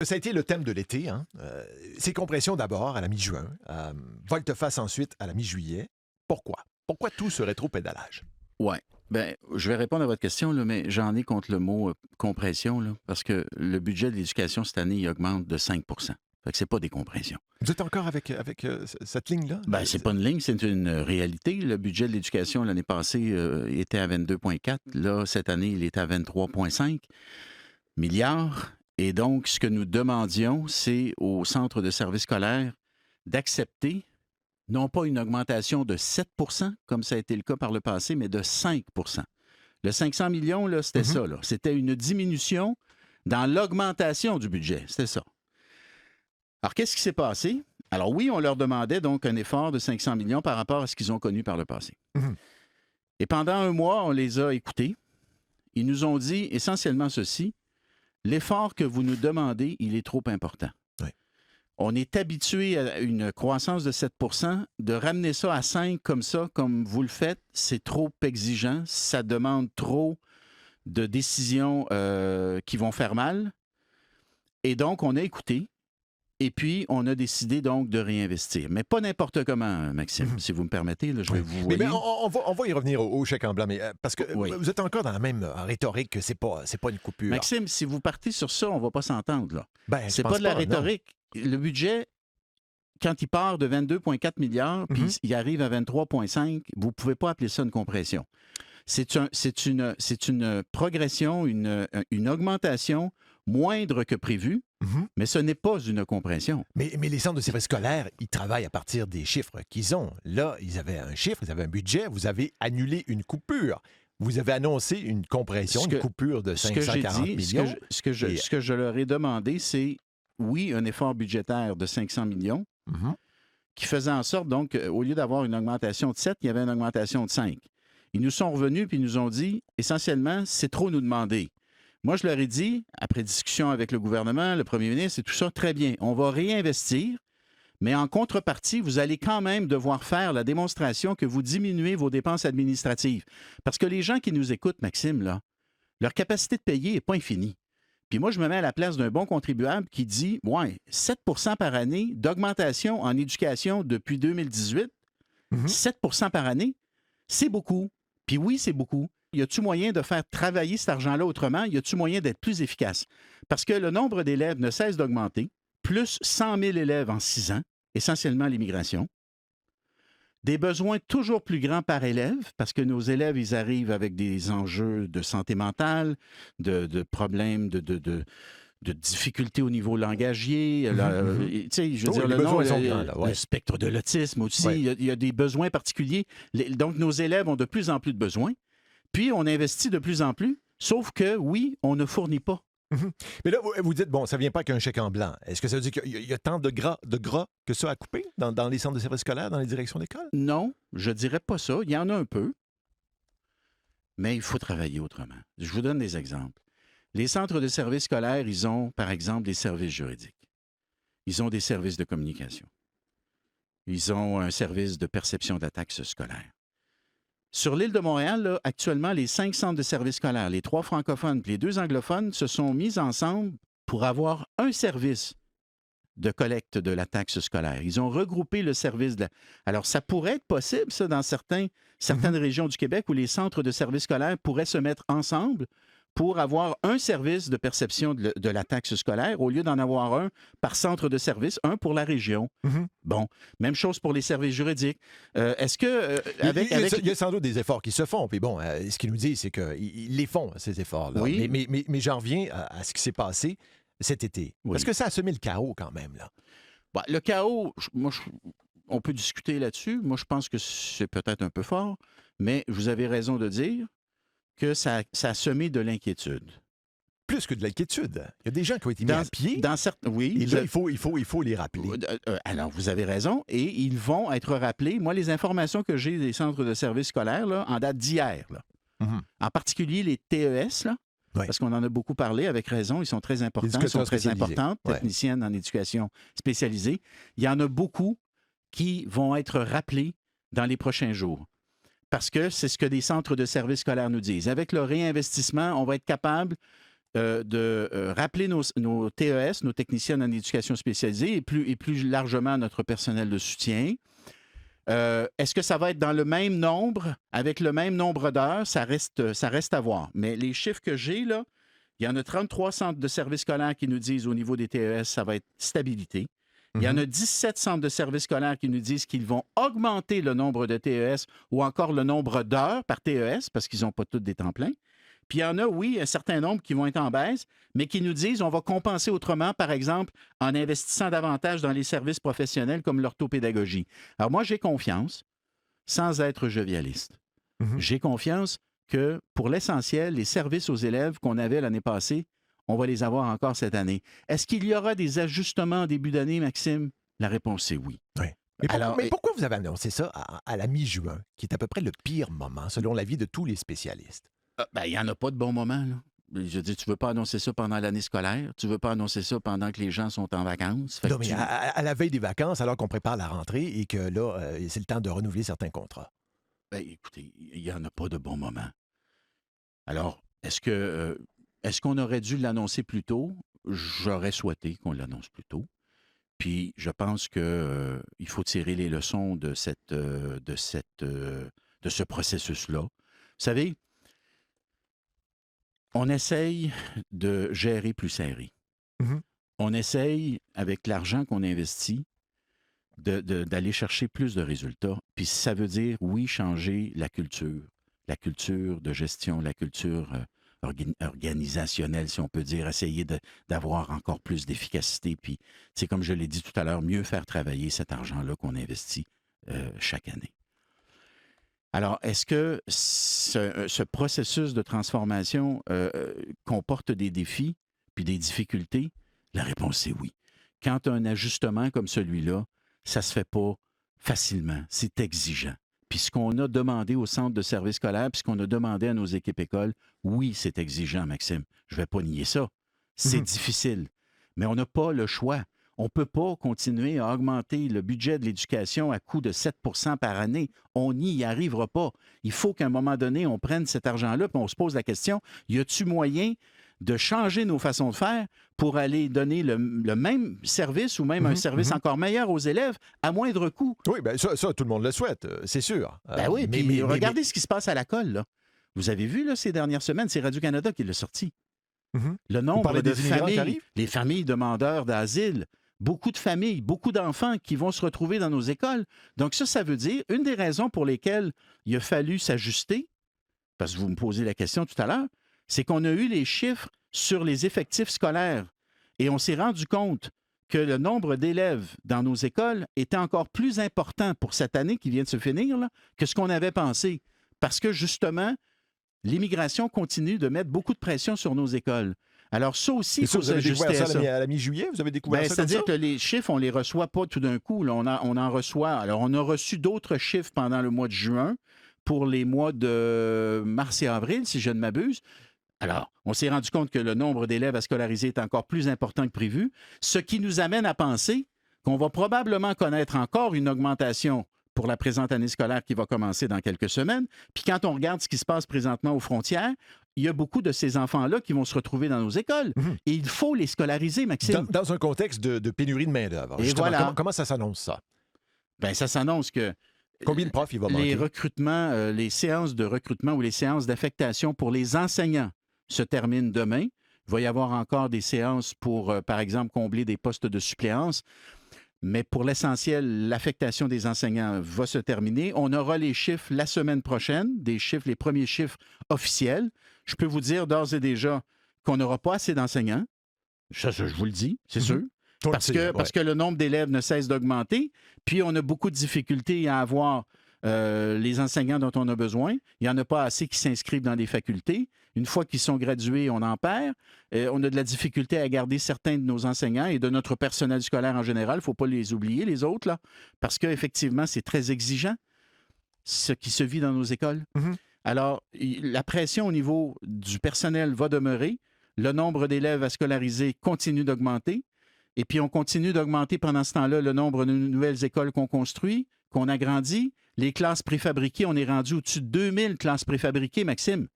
Ça a été le thème de l'été. Hein? Ces compressions d'abord à la mi-juin, volte-face ensuite à la mi-juillet. Pourquoi? Pourquoi tout ce rétro-pédalage? Oui. Bien, je vais répondre à votre question, là, mais j'en ai contre le mot compression, là, parce que le budget de l'éducation cette année, il augmente de 5 Fait que c'est pas des compressions. Vous êtes encore avec cette ligne-là? Ben, c'est pas une ligne, c'est une réalité. Le budget de l'éducation l'année passée était à 22,4. Là, cette année, il est à 23,5 milliards. Et donc, ce que nous demandions, c'est au centre de services scolaires d'accepter non pas une augmentation de 7 comme ça a été le cas par le passé, mais de 5 Le 500 millions, là, c'était ça. Là. C'était une diminution dans l'augmentation du budget. C'était ça. Alors, qu'est-ce qui s'est passé? Alors oui, on leur demandait donc un effort de 500 millions par rapport à ce qu'ils ont connu par le passé. Et pendant un mois, on les a écoutés. Ils nous ont dit essentiellement ceci: l'effort que vous nous demandez, il est trop important. Oui. On est habitué à une croissance de 7 de ramener ça à 5 comme ça, comme vous le faites, c'est trop exigeant. Ça demande trop de décisions qui vont faire mal. Et donc, on a écouté. Et puis, on a décidé donc de réinvestir. Mais pas n'importe comment, Maxime, si vous me permettez. Là, je vais vous mais voyez. on va y revenir au chèque en blanc, mais parce que Oui. vous êtes encore dans la même rhétorique que c'est pas une coupure. Maxime, si vous partez sur ça, on ne va pas s'entendre. Là. Ben, je C'est pense pas de la non. rhétorique. Le budget, quand il part de 22,4 milliards, puis il arrive à 23,5, vous ne pouvez pas appeler ça une compression. C'est une progression, une augmentation moindre que prévu, mais ce n'est pas une compression. Mais les centres de services scolaires, ils travaillent à partir des chiffres qu'ils ont. Là, ils avaient un chiffre, ils avaient un budget, vous avez annulé une coupure. Vous avez annoncé une compression, une coupure de 540 millions. Ce que je leur ai demandé, c'est, oui, un effort budgétaire de 500 millions, qui faisait en sorte, donc, au lieu d'avoir une augmentation de 7, il y avait une augmentation de 5. Ils nous sont revenus puis ils nous ont dit, essentiellement, c'est trop nous demander. Moi, je leur ai dit, après discussion avec le gouvernement, le premier ministre et tout ça, très bien, on va réinvestir, mais en contrepartie, vous allez quand même devoir faire la démonstration que vous diminuez vos dépenses administratives. Parce que les gens qui nous écoutent, Maxime, là, leur capacité de payer n'est pas infinie. Puis moi, je me mets à la place d'un bon contribuable qui dit, ouais, 7 par année d'augmentation en éducation depuis 2018, 7 par année, c'est beaucoup. Puis oui, c'est beaucoup. Y a-t-il moyen de faire travailler cet argent-là autrement? Y a-t-il moyen d'être plus efficace? Parce que le nombre d'élèves ne cesse d'augmenter, plus 100 000 élèves en 6 ans, essentiellement l'immigration. Des besoins toujours plus grands par élève, parce que nos élèves, ils arrivent avec des enjeux de santé mentale, de problèmes de difficultés au niveau langagier. Tu sais, je veux dire, le spectre de l'autisme aussi. Ouais. Il y a des besoins particuliers. Donc, nos élèves ont de plus en plus de besoins. Puis, on investit de plus en plus, sauf que, oui, on ne fournit pas. Mais là, vous dites, bon, ça ne vient pas qu'un chèque en blanc. Est-ce que ça veut dire qu'il y a tant de gras que ça à couper dans les centres de services scolaires, dans les directions d'école? Non, je ne dirais pas ça. Il y en a un peu, mais il faut travailler autrement. Je vous donne des exemples. Les centres de services scolaires, ils ont, par exemple, des services juridiques. Ils ont des services de communication. Ils ont un service de perception de la taxe scolaire. Sur l'île de Montréal, là, actuellement, les 5 centres de services scolaires, les 3 francophones et les 2 anglophones, se sont mis ensemble pour avoir un service de collecte de la taxe scolaire. Ils ont regroupé le service de la... Alors, ça pourrait être possible, ça, dans certaines régions du Québec où les centres de services scolaires pourraient se mettre ensemble pour avoir un service de perception de la taxe scolaire au lieu d'en avoir un par centre de service, un pour la région. Bon, même chose pour les services juridiques. Est-ce que... Il y a sans doute des efforts qui se font. Puis bon, ce qu'ils nous disent, c'est qu'ils les font, ces efforts-là. Oui. Mais j'en reviens à ce qui s'est passé cet été. Oui. Parce que ça a semé le chaos quand même, là. Bah, le chaos, on peut discuter là-dessus. Moi, je pense que c'est peut-être un peu fort, mais vous avez raison de dire que ça a semé de l'inquiétude. Plus que de l'inquiétude. Il y a des gens qui ont été mis à pied. Oui. Et là, il faut les rappeler. Alors, vous avez raison. Et ils vont être rappelés. Moi, les informations que j'ai des centres de services scolaires, là, en date d'hier, là, en particulier les TES, là, parce qu'on en a beaucoup parlé, avec raison, ils sont très importants, ils sont très importants, techniciennes en éducation spécialisée. Il y en a beaucoup qui vont être rappelés dans les prochains jours. Parce que c'est ce que des centres de services scolaires nous disent. Avec le réinvestissement, on va être capable de rappeler nos TES, nos techniciens en éducation spécialisée, et plus largement notre personnel de soutien. Est-ce que ça va être dans le même nombre, avec le même nombre d'heures? Ça reste à voir. Mais les chiffres que j'ai, là, il y en a 33 centres de services scolaires qui nous disent au niveau des TES, ça va être stabilité. Il y en a 17 centres de services scolaires qui nous disent qu'ils vont augmenter le nombre de TES ou encore le nombre d'heures par TES parce qu'ils n'ont pas tous des temps pleins. Puis il y en a, oui, un certain nombre qui vont être en baisse, mais qui nous disent on va compenser autrement, par exemple, en investissant davantage dans les services professionnels comme l'orthopédagogie. Alors moi, j'ai confiance, sans être jovialiste. J'ai confiance que, pour l'essentiel, les services aux élèves qu'on avait l'année passée, on va les avoir encore cette année. Est-ce qu'il y aura des ajustements en début d'année, Maxime? La réponse est oui. Oui. Mais pourquoi vous avez annoncé ça à la mi-juin, qui est à peu près le pire moment, selon l'avis de tous les spécialistes? Il n'y en a pas de bon moment, là. Je veux dire, tu ne veux pas annoncer ça pendant l'année scolaire. Tu ne veux pas annoncer ça pendant que les gens sont en vacances. Non, mais à la veille des vacances, alors qu'on prépare la rentrée et que là, c'est le temps de renouveler certains contrats. Écoutez, il n'y en a pas de bon moment. Alors, est-ce qu'on aurait dû l'annoncer plus tôt? J'aurais souhaité qu'on l'annonce plus tôt. Puis, je pense qu'il faut tirer les leçons de ce processus-là. Vous savez, on essaye de gérer plus serré. On essaye, avec l'argent qu'on investit, d'aller chercher plus de résultats. Puis ça veut dire, oui, changer la culture de gestion, la culture organisationnelle, si on peut dire, essayer d'avoir encore plus d'efficacité. Puis, c'est comme je l'ai dit tout à l'heure, mieux faire travailler cet argent-là qu'on investit chaque année. Alors, est-ce que ce processus de transformation comporte des défis puis des difficultés? La réponse est oui. Quand un ajustement comme celui-là, ça ne se fait pas facilement. C'est exigeant. Puis ce qu'on a demandé au centre de services scolaires, puis ce qu'on a demandé à nos équipes écoles, oui, c'est exigeant, Maxime. Je ne vais pas nier ça. C'est difficile. Mais on n'a pas le choix. On ne peut pas continuer à augmenter le budget de l'éducation à coût de 7 % par année. On n'y arrivera pas. Il faut qu'à un moment donné, on prenne cet argent-là et on se pose la question, y a-t-il moyen de changer nos façons de faire pour aller donner le même service ou même un service encore meilleur aux élèves à moindre coût? Oui, bien ça, tout le monde le souhaite, c'est sûr. Oui, mais regardez ce qui se passe à la colle, là. Vous avez vu, là, ces dernières semaines, c'est Radio-Canada qui l'a sorti. Le nombre de familles, les familles demandeurs d'asile, beaucoup de familles, beaucoup d'enfants qui vont se retrouver dans nos écoles. Donc ça veut dire, une des raisons pour lesquelles il a fallu s'ajuster, parce que vous me posez la question tout à l'heure, c'est qu'on a eu les chiffres sur les effectifs scolaires et on s'est rendu compte que le nombre d'élèves dans nos écoles était encore plus important pour cette année qui vient de se finir là, que ce qu'on avait pensé. Parce que justement, l'immigration continue de mettre beaucoup de pression sur nos écoles. Alors ça aussi, il faut s'ajuster à ça. À la mi-juillet, vous avez découvert ça comme ça? C'est-à-dire que les chiffres, on ne les reçoit pas tout d'un coup. Là, on en reçoit. Alors, on a reçu d'autres chiffres pendant le mois de juin pour les mois de mars et avril, si je ne m'abuse. Alors, on s'est rendu compte que le nombre d'élèves à scolariser est encore plus important que prévu, ce qui nous amène à penser qu'on va probablement connaître encore une augmentation pour la présente année scolaire qui va commencer dans quelques semaines. Puis quand on regarde ce qui se passe présentement aux frontières, il y a beaucoup de ces enfants-là qui vont se retrouver dans nos écoles. Et il faut les scolariser, Maxime. Dans un contexte de pénurie de main-d'œuvre. Et voilà. Comment ça s'annonce, ça? Bien, ça s'annonce que combien de profs il va manquer? Les recrutements, les séances de recrutement ou les séances d'affectation pour les enseignants se terminent demain. Il va y avoir encore des séances pour, par exemple, combler des postes de suppléance. Mais pour l'essentiel, l'affectation des enseignants va se terminer. On aura les chiffres la semaine prochaine, les premiers chiffres officiels. Je peux vous dire d'ores et déjà qu'on n'aura pas assez d'enseignants. Ça, je vous le dis, c'est sûr. Parce que le nombre d'élèves ne cesse d'augmenter. Puis, on a beaucoup de difficultés à avoir les enseignants dont on a besoin. Il n'y en a pas assez qui s'inscrivent dans les facultés. Une fois qu'ils sont gradués, on en perd. On a de la difficulté à garder certains de nos enseignants et de notre personnel scolaire en général. Il ne faut pas les oublier, les autres, là, parce qu'effectivement, c'est très exigeant, ce qui se vit dans nos écoles. Alors, la pression au niveau du personnel va demeurer. Le nombre d'élèves à scolariser continue d'augmenter. Et puis, on continue d'augmenter pendant ce temps-là le nombre de nouvelles écoles qu'on construit, qu'on agrandit. Les classes préfabriquées, on est rendu au-dessus de 2000 classes préfabriquées, Maxime.